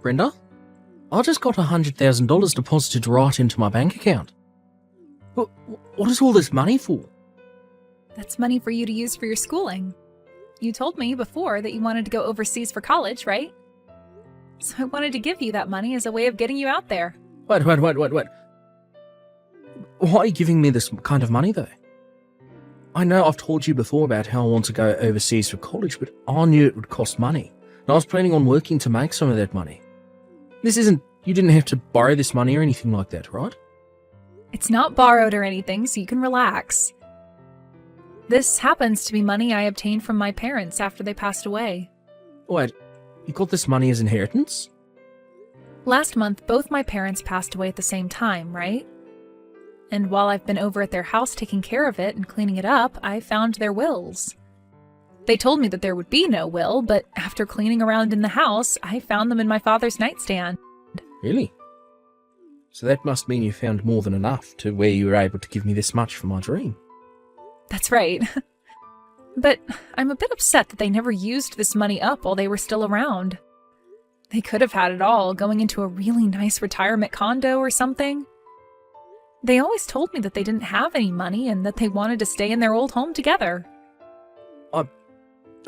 Brenda, I just got $100,000 deposited right into my bank account. What is all this money for? That's money for you to use for your schooling. You told me before that you wanted to go overseas for college, right? So I wanted to give you that money as a way of getting you out there. Wait. Why are you giving me this kind of money, though? I know I've told you before about how I want to go overseas for college, but I knew it would cost money. And I was planning on working to make some of that money. You didn't have to borrow this money or anything like that, right? It's not borrowed or anything, so you can relax. This happens to be money I obtained from my parents after they passed away. Wait, you got this money as inheritance? Last month, both my parents passed away at the same time, right? And while I've been over at their house taking care of it and cleaning it up, I found their wills. They told me that there would be no will, but after cleaning around in the house, I found them in my father's nightstand. Really? So that must mean you found more than enough to where you were able to give me this much for my dream. That's right. But I'm a bit upset that they never used this money up while they were still around. They could have had it all, going into a really nice retirement condo or something. They always told me that they didn't have any money and that they wanted to stay in their old home together.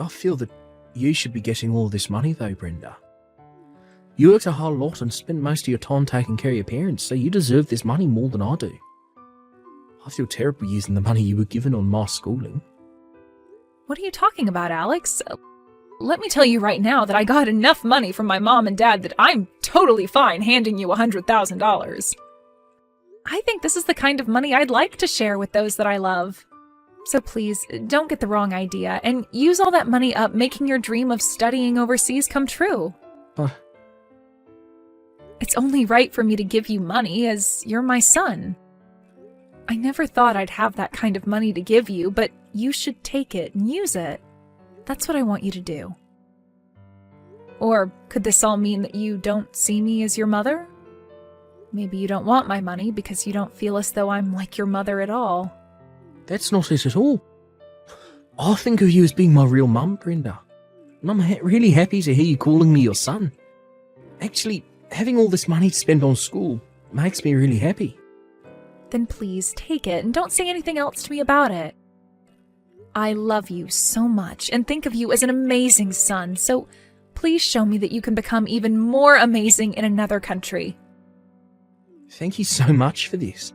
I feel that you should be getting all this money though, Brenda. You worked a whole lot and spent most of your time taking care of your parents, so you deserve this money more than I do. I feel terrible using the money you were given on my schooling. What are you talking about, Alex? Let me tell you right now that I got enough money from my mom and dad that I'm totally fine handing you $100,000. I think this is the kind of money I'd like to share with those that I love. So please, don't get the wrong idea, and use all that money up making your dream of studying overseas come true. It's only right for me to give you money, as you're my son. I never thought I'd have that kind of money to give you, but you should take it and use it. That's what I want you to do. Or could this all mean that you don't see me as your mother? Maybe you don't want my money because you don't feel as though I'm like your mother at all. That's not it at all. I think of you as being my real mum, Brenda. And I'm really happy to hear you calling me your son. Actually, having all this money to spend on school makes me really happy. Then please take it and don't say anything else to me about it. I love you so much and think of you as an amazing son, so please show me that you can become even more amazing in another country. Thank you so much for this.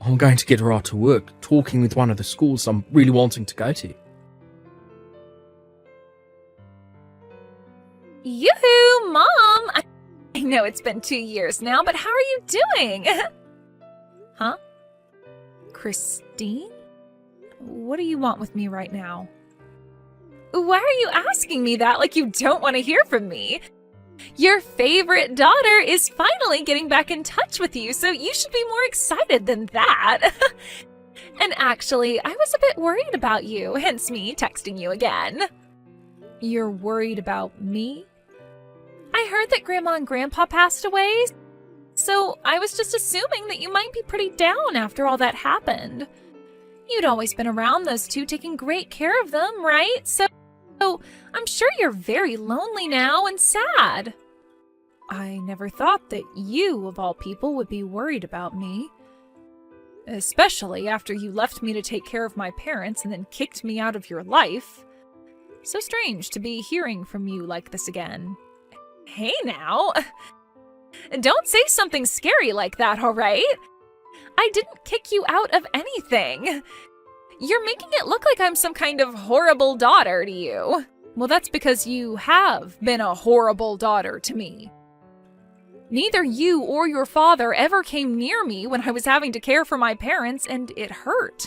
I'm going to get right to work, talking with one of the schools I'm really wanting to go to. Yoo-hoo, Mom! I know it's been 2 years now, but how are you doing? Huh? Christine? What do you want with me right now? Why are you asking me that like you don't want to hear from me? Your favorite daughter is finally getting back in touch with you, so you should be more excited than that. And actually, I was a bit worried about you, hence me texting you again. You're worried about me? I heard that Grandma and Grandpa passed away, so I was just assuming that you might be pretty down after all that happened. You'd always been around those two, taking great care of them, right? So I'm sure you're very lonely now and sad. I never thought that you, of all people, would be worried about me. Especially after you left me to take care of my parents and then kicked me out of your life. So strange to be hearing from you like this again. Hey now! Don't say something scary like that, alright? I didn't kick you out of anything. You're making it look like I'm some kind of horrible daughter to you. Well, that's because you have been a horrible daughter to me. Neither you or your father ever came near me when I was having to care for my parents, and it hurt.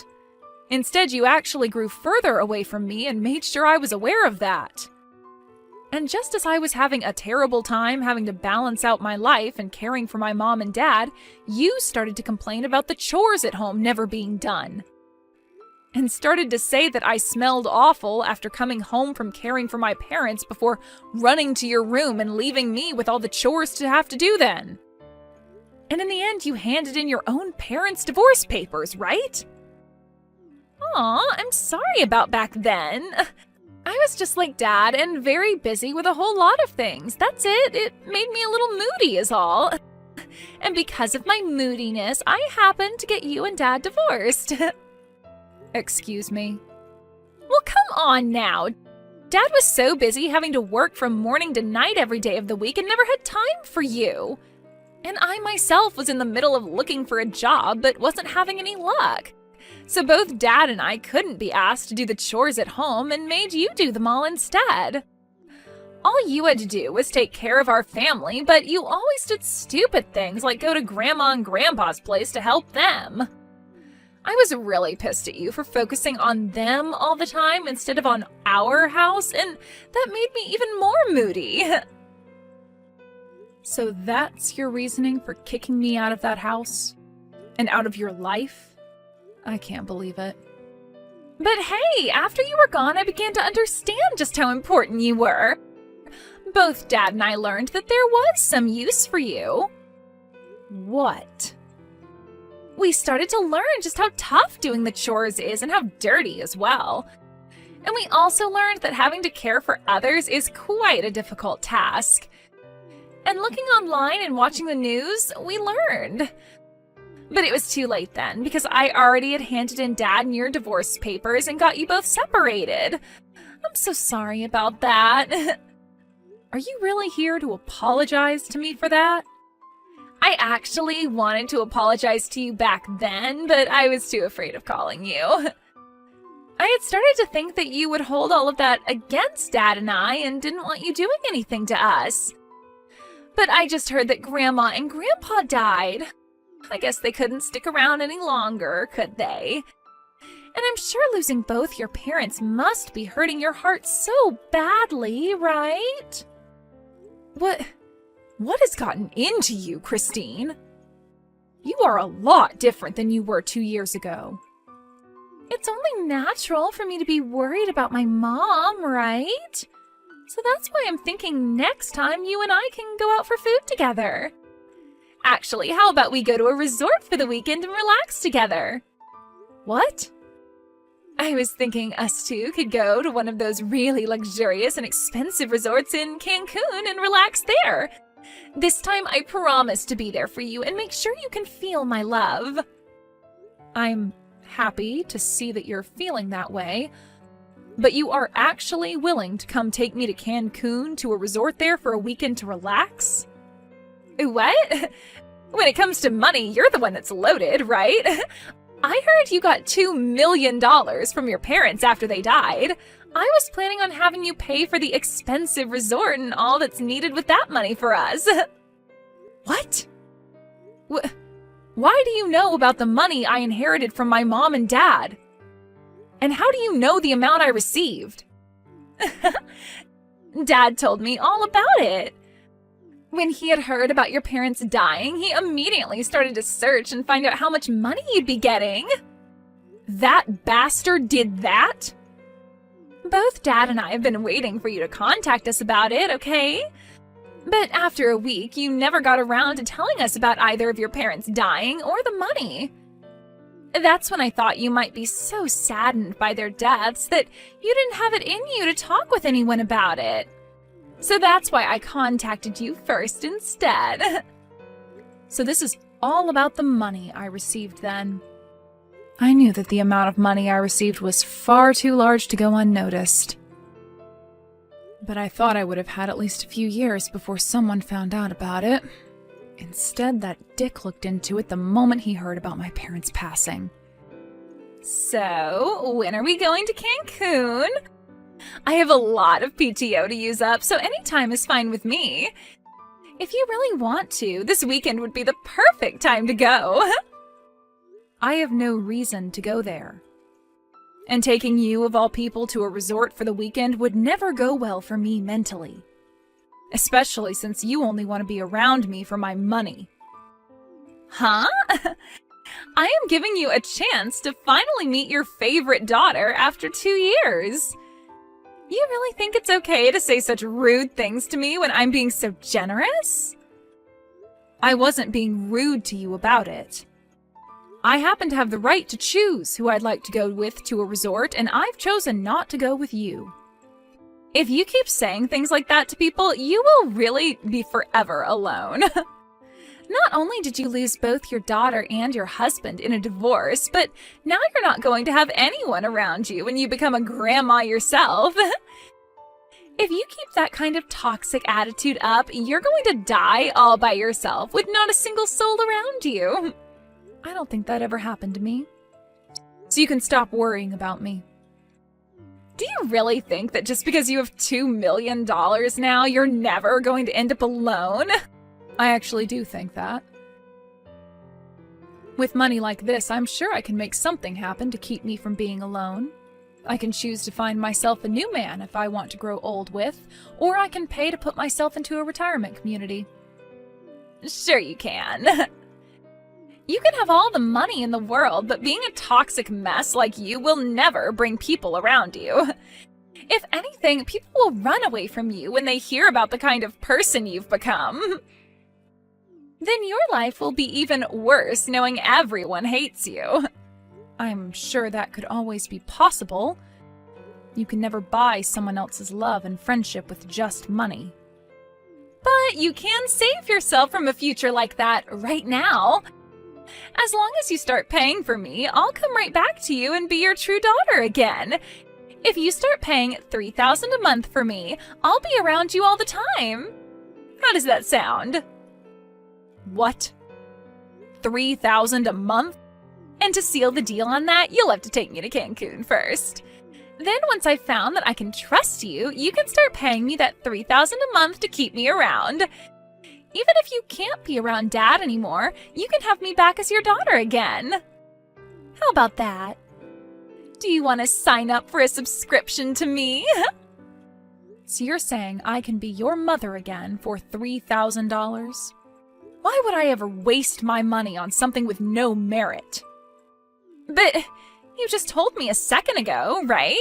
Instead, you actually grew further away from me and made sure I was aware of that. And just as I was having a terrible time having to balance out my life and caring for my mom and dad, you started to complain about the chores at home never being done. And started to say that I smelled awful after coming home from caring for my parents before running to your room and leaving me with all the chores to have to do then. And in the end, you handed in your own parents' divorce papers, right? Aw, I'm sorry about back then. I was just like Dad and very busy with a whole lot of things. That's it. It made me a little moody is all. And because of my moodiness, I happened to get you and Dad divorced. Excuse me? Well, come on now. Dad was so busy having to work from morning to night every day of the week and never had time for you. And I myself was in the middle of looking for a job but wasn't having any luck. So both Dad and I couldn't be asked to do the chores at home and made you do them all instead. All you had to do was take care of our family, but you always did stupid things like go to Grandma and Grandpa's place to help them. I was really pissed at you for focusing on them all the time instead of on our house, and that made me even more moody. So that's your reasoning for kicking me out of that house? And out of your life? I can't believe it. But hey, after you were gone, I began to understand just how important you were. Both Dad and I learned that there was some use for you. What? We started to learn just how tough doing the chores is and how dirty as well. And we also learned that having to care for others is quite a difficult task. And looking online and watching the news, we learned. But it was too late then, because I already had handed in Dad and your divorce papers and got you both separated. I'm so sorry about that. Are you really here to apologize to me for that? I actually wanted to apologize to you back then, but I was too afraid of calling you. I had started to think that you would hold all of that against Dad and I and didn't want you doing anything to us. But I just heard that Grandma and Grandpa died. I guess they couldn't stick around any longer, could they? And I'm sure losing both your parents must be hurting your heart so badly, right? What has gotten into you, Christine? You are a lot different than you were 2 years ago. It's only natural for me to be worried about my mom, right? So that's why I'm thinking next time you and I can go out for food together. Actually, how about we go to a resort for the weekend and relax together? What? I was thinking us two could go to one of those really luxurious and expensive resorts in Cancun and relax there. This time I promise to be there for you and make sure you can feel my love. I'm happy to see that you're feeling that way, but you are actually willing to come take me to Cancun to a resort there for a weekend to relax? What? When it comes to money, you're the one that's loaded, right? I heard you got $2 million from your parents after they died. I was planning on having you pay for the expensive resort and all that's needed with that money for us. What? Why do you know about the money I inherited from my mom and dad? And how do you know the amount I received? Dad told me all about it. When he had heard about your parents dying, he immediately started to search and find out how much money you'd be getting. That bastard did that? Both Dad and I have been waiting for you to contact us about it, okay? But after a week, you never got around to telling us about either of your parents dying or the money. That's when I thought you might be so saddened by their deaths that you didn't have it in you to talk with anyone about it. So that's why I contacted you first instead. So this is all about the money I received then. I knew that the amount of money I received was far too large to go unnoticed. But I thought I would have had at least a few years before someone found out about it. Instead, that dick looked into it the moment he heard about my parents passing. So, when are we going to Cancun? I have a lot of PTO to use up, so any time is fine with me. If you really want to, this weekend would be the perfect time to go. I have no reason to go there. And taking you, of all people, to a resort for the weekend would never go well for me mentally. Especially since you only want to be around me for my money. Huh? I am giving you a chance to finally meet your favorite daughter after 2 years. You really think it's okay to say such rude things to me when I'm being so generous? I wasn't being rude to you about it. I happen to have the right to choose who I'd like to go with to a resort, and I've chosen not to go with you. If you keep saying things like that to people, you will really be forever alone. Not only did you lose both your daughter and your husband in a divorce, but now you're not going to have anyone around you when you become a grandma yourself. If you keep that kind of toxic attitude up, you're going to die all by yourself with not a single soul around you. I don't think that ever happened to me. So you can stop worrying about me. Do you really think that just because you have $2 million now, you're never going to end up alone? I actually do think that. With money like this, I'm sure I can make something happen to keep me from being alone. I can choose to find myself a new man if I want to grow old with, or I can pay to put myself into a retirement community. Sure you can. You can have all the money in the world, but being a toxic mess like you will never bring people around you. If anything, people will run away from you when they hear about the kind of person you've become. Then your life will be even worse knowing everyone hates you. I'm sure that could always be possible. You can never buy someone else's love and friendship with just money. But you can save yourself from a future like that right now. As long as you start paying for me, I'll come right back to you and be your true daughter again. If you start paying $3,000 a month for me, I'll be around you all the time. How does that sound? What? $3,000 a month? And to seal the deal on that, you'll have to take me to Cancun first. Then once I've found that I can trust you, you can start paying me that $3,000 a month to keep me around. Even if you can't be around Dad anymore, you can have me back as your daughter again. How about that? Do you want to sign up for a subscription to me? So you're saying I can be your mother again for $3,000? Why would I ever waste my money on something with no merit? But you just told me a second ago, right?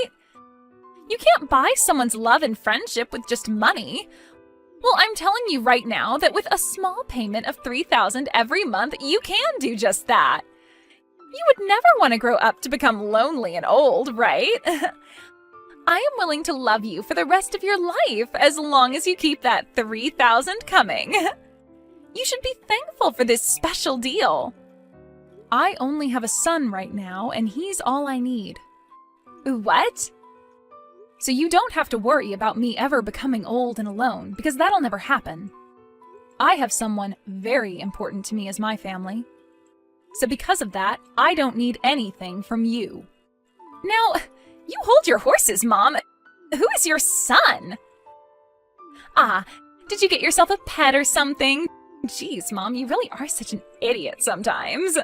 You can't buy someone's love and friendship with just money. Well, I'm telling you right now that with a small payment of $3,000 every month, you can do just that. You would never want to grow up to become lonely and old, right? I am willing to love you for the rest of your life as long as you keep that $3,000 coming. You should be thankful for this special deal. I only have a son right now, and he's all I need. What? So you don't have to worry about me ever becoming old and alone, because that'll never happen. I have someone very important to me as my family. So because of that, I don't need anything from you. Now, you hold your horses, Mom. Who is your son? Ah, did you get yourself a pet or something? Jeez, Mom, you really are such an idiot sometimes.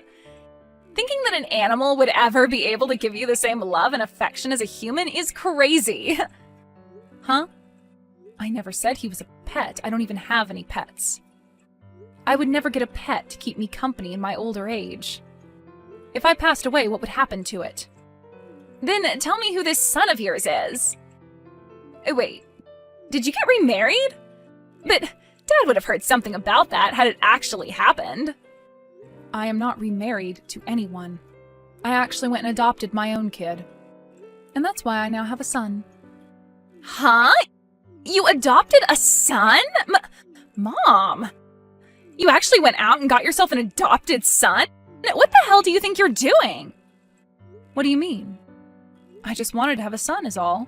Thinking that an animal would ever be able to give you the same love and affection as a human is crazy. Huh? I never said he was a pet. I don't even have any pets. I would never get a pet to keep me company in my older age. If I passed away, what would happen to it? Then tell me who this son of yours is. Wait, did you get remarried? But Dad would have heard something about that had it actually happened. I am not remarried to anyone. I actually went and adopted my own kid. And that's why I now have a son. Huh? You adopted a son? Mom! You actually went out and got yourself an adopted son? What the hell do you think you're doing? What do you mean? I just wanted to have a son is all.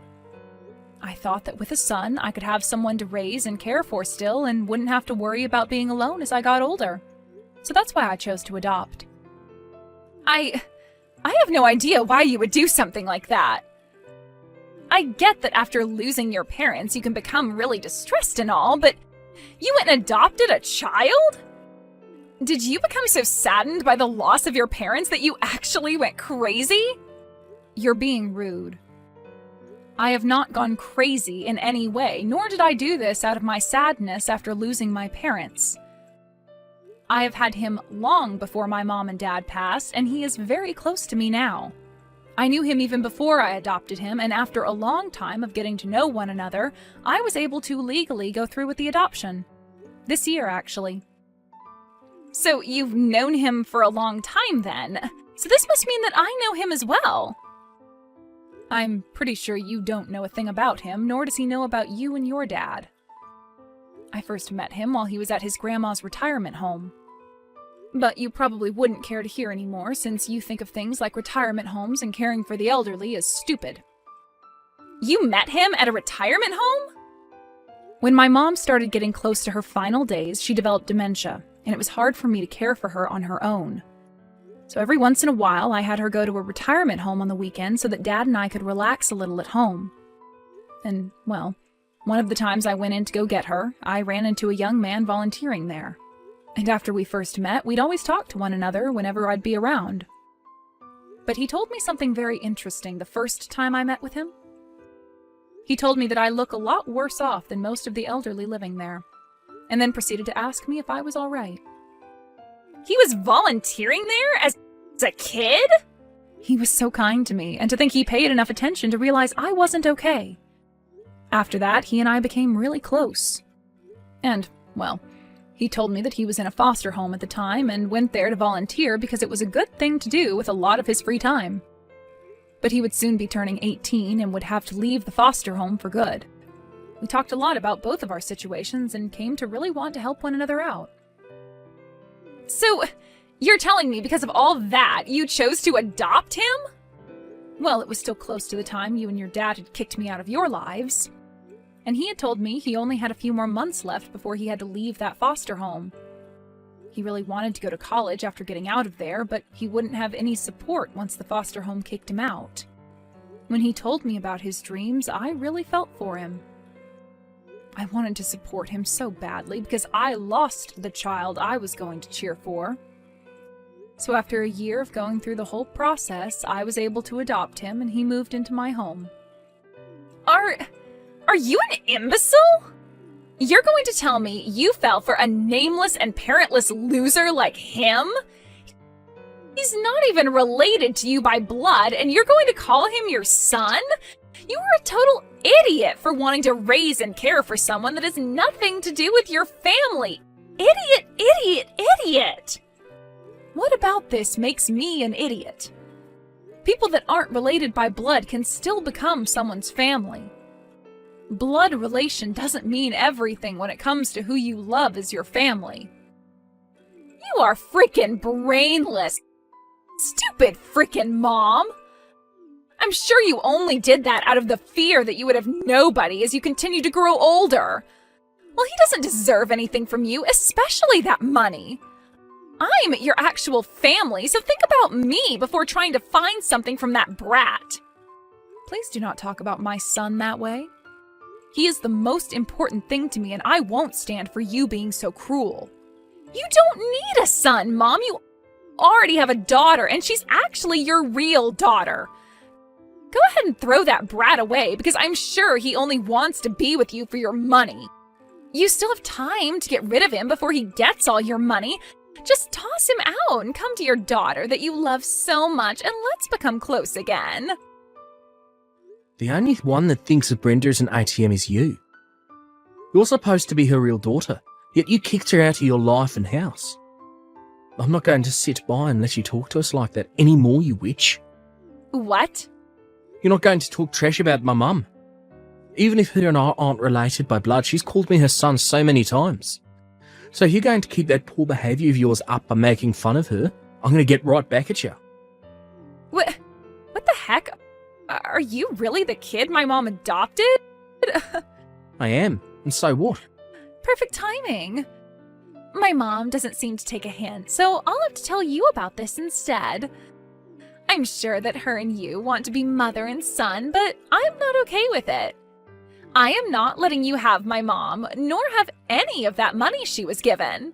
I thought that with a son, I could have someone to raise and care for still and wouldn't have to worry about being alone as I got older. So that's why I chose to adopt. I have no idea why you would do something like that. I get that after losing your parents, you can become really distressed and all, but you went and adopted a child? Did you become so saddened by the loss of your parents that you actually went crazy? You're being rude. I have not gone crazy in any way, nor did I do this out of my sadness after losing my parents. I have had him long before my mom and dad passed, and he is very close to me now. I knew him even before I adopted him, and after a long time of getting to know one another, I was able to legally go through with the adoption. This year, actually. So you've known him for a long time then. So this must mean that I know him as well. I'm pretty sure you don't know a thing about him, nor does he know about you and your dad. I first met him while he was at his grandma's retirement home. But you probably wouldn't care to hear anymore, since you think of things like retirement homes and caring for the elderly as stupid. You met him at a retirement home? When my mom started getting close to her final days, she developed dementia, and it was hard for me to care for her on her own. So every once in a while, I had her go to a retirement home on the weekend so that Dad and I could relax a little at home. And, well, one of the times I went in to go get her, I ran into a young man volunteering there. And after we first met, we'd always talk to one another whenever I'd be around. But he told me something very interesting the first time I met with him. He told me that I look a lot worse off than most of the elderly living there, and then proceeded to ask me if I was all right. He was volunteering there as a kid? He was so kind to me, and to think he paid enough attention to realize I wasn't okay. After that, he and I became really close. And, well, he told me that he was in a foster home at the time and went there to volunteer because it was a good thing to do with a lot of his free time. But he would soon be turning 18 and would have to leave the foster home for good. We talked a lot about both of our situations and came to really want to help one another out. So, you're telling me because of all that, you chose to adopt him? Well, it was still close to the time you and your dad had kicked me out of your lives. And he had told me he only had a few more months left before he had to leave that foster home. He really wanted to go to college after getting out of there, but he wouldn't have any support once the foster home kicked him out. When he told me about his dreams, I really felt for him. I wanted to support him so badly because I lost the child I was going to cheer for. So after a year of going through the whole process, I was able to adopt him and he moved into my home. Are you an imbecile? You're going to tell me you fell for a nameless and parentless loser like him? He's not even related to you by blood, and you're going to call him your son? You are a total idiot for wanting to raise and care for someone that has nothing to do with your family. Idiot, idiot, idiot! What about this makes me an idiot? People that aren't related by blood can still become someone's family. Blood relation doesn't mean everything when it comes to who you love as your family. You are frickin' brainless. Stupid frickin' mom. I'm sure you only did that out of the fear that you would have nobody as you continue to grow older. Well, he doesn't deserve anything from you, especially that money. I'm your actual family, so think about me before trying to find something from that brat. Please do not talk about my son that way. He is the most important thing to me, and I won't stand for you being so cruel. You don't need a son, Mom. You already have a daughter, and she's actually your real daughter. Go ahead and throw that brat away, because I'm sure he only wants to be with you for your money. You still have time to get rid of him before he gets all your money. Just toss him out and come to your daughter that you love so much, and let's become close again. The only one that thinks of Brenda as an ATM is you. You're supposed to be her real daughter, yet you kicked her out of your life and house. I'm not going to sit by and let you talk to us like that anymore, you witch. What? You're not going to talk trash about my mum. Even if her and I aren't related by blood, she's called me her son so many times. So if you're going to keep that poor behaviour of yours up by making fun of her, I'm going to get right back at you. What the heck? Are you really the kid my mom adopted? I am, and so what? Perfect timing. My mom doesn't seem to take a hint, so I'll have to tell you about this instead. I'm sure that her and you want to be mother and son, but I'm not okay with it. I am not letting you have my mom, nor have any of that money she was given.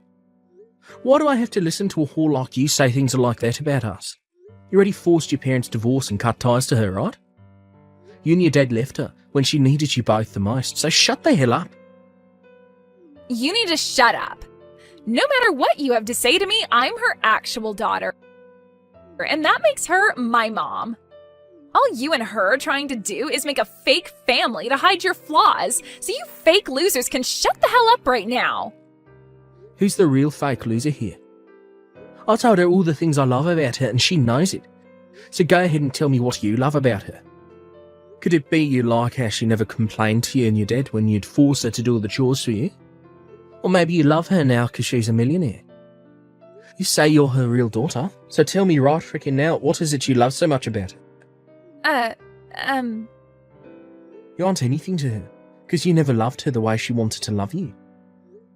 Why do I have to listen to a whore like you say things like that about us? You already forced your parents' divorce and cut ties to her, right? You and your dad left her when she needed you both the most, so shut the hell up. You need to shut up. No matter what you have to say to me, I'm her actual daughter. And that makes her my mom. All you and her are trying to do is make a fake family to hide your flaws, so you fake losers can shut the hell up right now. Who's the real fake loser here? I told her all the things I love about her and she knows it. So go ahead and tell me what you love about her. Could it be you like how she never complained to you and your dad when you'd force her to do all the chores for you? Or maybe you love her now because she's a millionaire. You say you're her real daughter, so tell me right frickin' now, what is it you love so much about her? You aren't anything to her, because you never loved her the way she wanted to love you.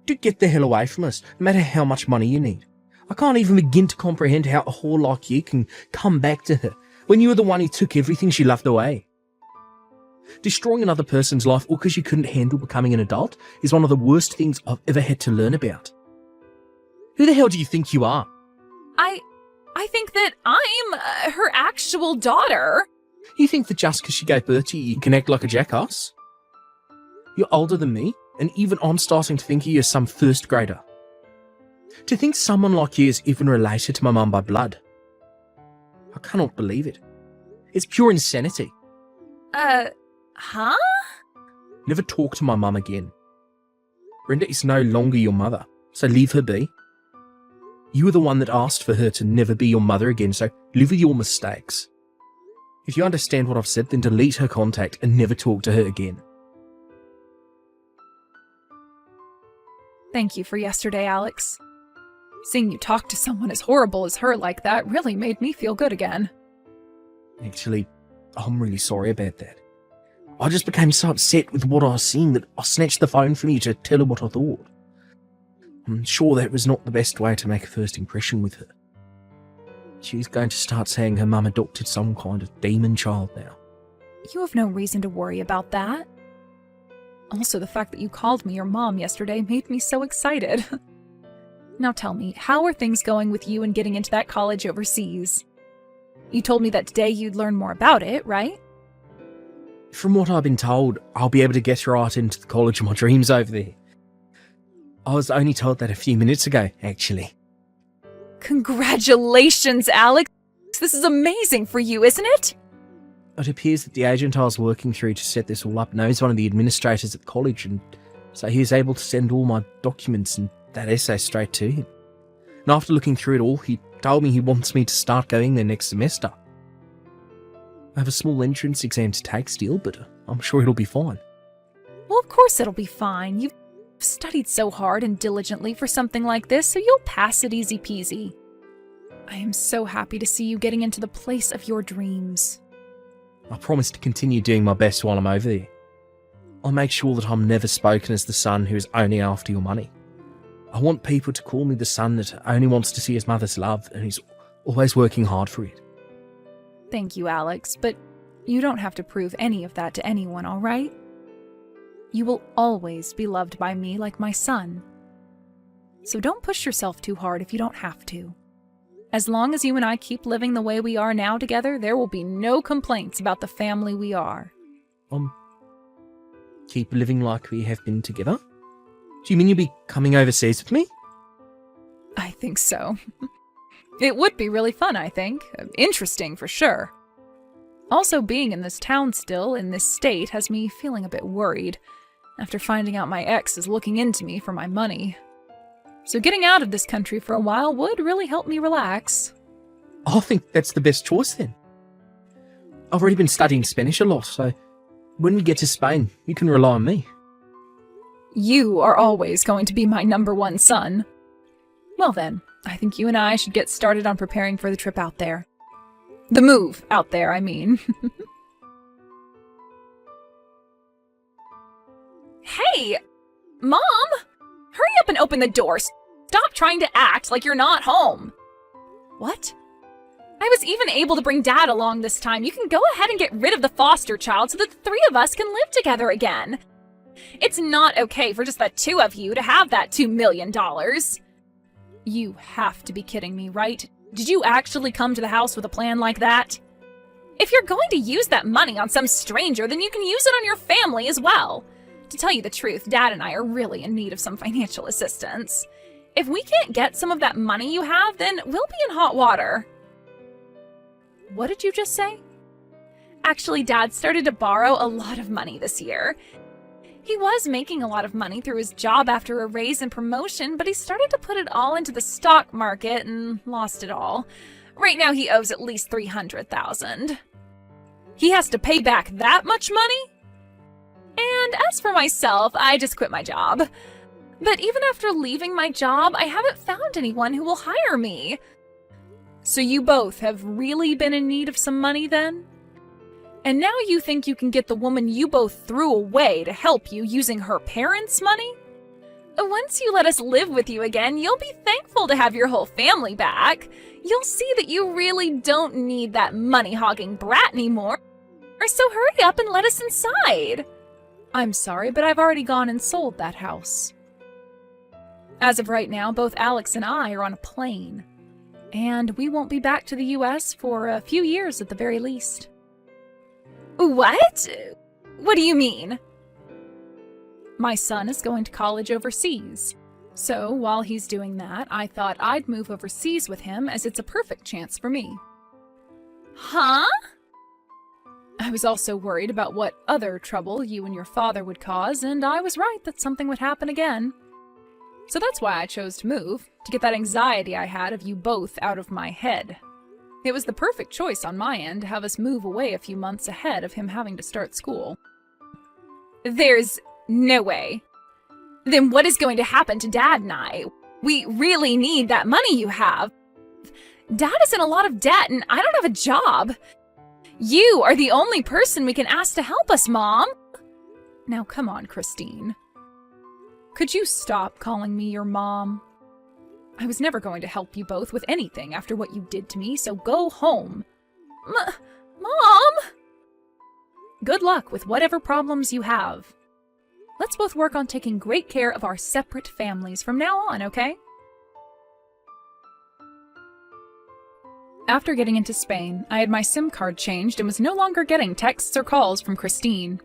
Do get the hell away from us, no matter how much money you need. I can't even begin to comprehend how a whore like you can come back to her when you were the one who took everything she loved away. Destroying another person's life all because you couldn't handle becoming an adult is one of the worst things I've ever had to learn about. Who the hell do you think you are? I think that I'm her actual daughter. You think that just because she gave birth to you, you can act like a jackass? You're older than me, and even I'm starting to think of you as some first grader. To think someone like you is even related to my mum by blood. I cannot believe it. It's pure insanity. Huh? Never talk to my mum again. Brenda is no longer your mother, so leave her be. You were the one that asked for her to never be your mother again, so live with your mistakes. If you understand what I've said, then delete her contact and never talk to her again. Thank you for yesterday, Alex. Seeing you talk to someone as horrible as her like that really made me feel good again. Actually, I'm really sorry about that. I just became so upset with what I was seeing that I snatched the phone from you to tell her what I thought. I'm sure that was not the best way to make a first impression with her. She's going to start saying her mum adopted some kind of demon child now. You have no reason to worry about that. Also, the fact that you called me your mom yesterday made me so excited. Now tell me, how are things going with you and getting into that college overseas? You told me that today you'd learn more about it, right? From what I've been told, I'll be able to get right into the college of my dreams over there. I was only told that a few minutes ago, actually. Congratulations, Alex! This is amazing for you, isn't it? It appears that the agent I was working through to set this all up knows one of the administrators at the college, and so he was able to send all my documents and that essay straight to him. And after looking through it all, he told me he wants me to start going there next semester. I have a small entrance exam to take still, but I'm sure it'll be fine. Well, of course it'll be fine. You've studied so hard and diligently for something like this, so you'll pass it easy peasy. I am so happy to see you getting into the place of your dreams. I promise to continue doing my best while I'm over there. I'll make sure that I'm never spoken as the son who is only after your money. I want people to call me the son that only wants to see his mother's love and is always working hard for it. Thank you, Alex, but you don't have to prove any of that to anyone, all right? You will always be loved by me like my son. So don't push yourself too hard if you don't have to. As long as you and I keep living the way we are now together, there will be no complaints about the family we are. Keep living like we have been together? Do you mean you'll be coming overseas with me? I think so. It would be really fun, I think. Interesting, for sure. Also, being in this town still, in this state, has me feeling a bit worried, after finding out my ex is looking into me for my money. So getting out of this country for a while would really help me relax. I think that's the best choice then. I've already been studying Spanish a lot, so when we get to Spain, you can rely on me. You are always going to be my number one son. Well then, I think you and I should get started on preparing for the trip out there. The move out there, I mean. Hey! Mom! Hurry up and open the door. Stop trying to act like you're not home. What? I was even able to bring Dad along this time. You can go ahead and get rid of the foster child so that the three of us can live together again. It's not okay for just the two of you to have that $2 million. You have to be kidding me, right? Did you actually come to the house with a plan like that? If you're going to use that money on some stranger, then you can use it on your family as well. To tell you the truth, Dad and I are really in need of some financial assistance. If we can't get some of that money you have, then we'll be in hot water. What did you just say? Actually, Dad started to borrow a lot of money this year. He was making a lot of money through his job after a raise and promotion, but he started to put it all into the stock market and lost it all. Right now he owes at least $300,000. He has to pay back that much money? And as for myself, I just quit my job. But even after leaving my job, I haven't found anyone who will hire me. So you both have really been in need of some money then? And now you think you can get the woman you both threw away to help you using her parents' money? Once you let us live with you again, you'll be thankful to have your whole family back. You'll see that you really don't need that money-hogging brat anymore. So hurry up and let us inside. I'm sorry, but I've already gone and sold that house. As of right now, both Alex and I are on a plane. And we won't be back to the US for a few years at the very least. What? What do you mean? My son is going to college overseas. So while he's doing that, I thought I'd move overseas with him as it's a perfect chance for me. Huh? I was also worried about what other trouble you and your father would cause, and I was right that something would happen again. So that's why I chose to move, to get that anxiety I had of you both out of my head. It was the perfect choice on my end to have us move away a few months ahead of him having to start school. There's no way. Then what is going to happen to Dad and I? We really need that money you have. Dad is in a lot of debt and I don't have a job. You are the only person we can ask to help us, Mom. Now come on, Christine. Could you stop calling me your mom? I was never going to help you both with anything after what you did to me, so go home. Mom! Good luck with whatever problems you have. Let's both work on taking great care of our separate families from now on, okay? After getting into Spain, I had my SIM card changed and was no longer getting texts or calls from Christine.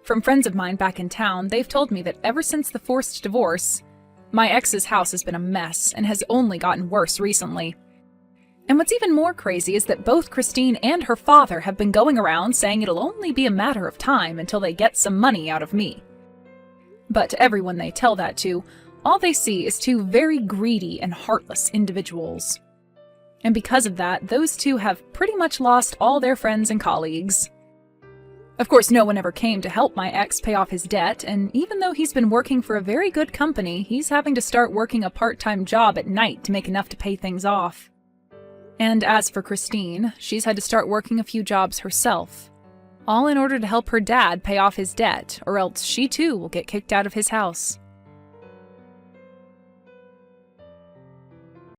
From friends of mine back in town, they've told me that ever since the forced divorce, my ex's house has been a mess and has only gotten worse recently. And what's even more crazy is that both Christine and her father have been going around saying it'll only be a matter of time until they get some money out of me. But to everyone they tell that to, all they see is two very greedy and heartless individuals. And because of that, those two have pretty much lost all their friends and colleagues. Of course, no one ever came to help my ex pay off his debt, and even though he's been working for a very good company, he's having to start working a part-time job at night to make enough to pay things off. And as for Christine, she's had to start working a few jobs herself, all in order to help her dad pay off his debt, or else she too will get kicked out of his house.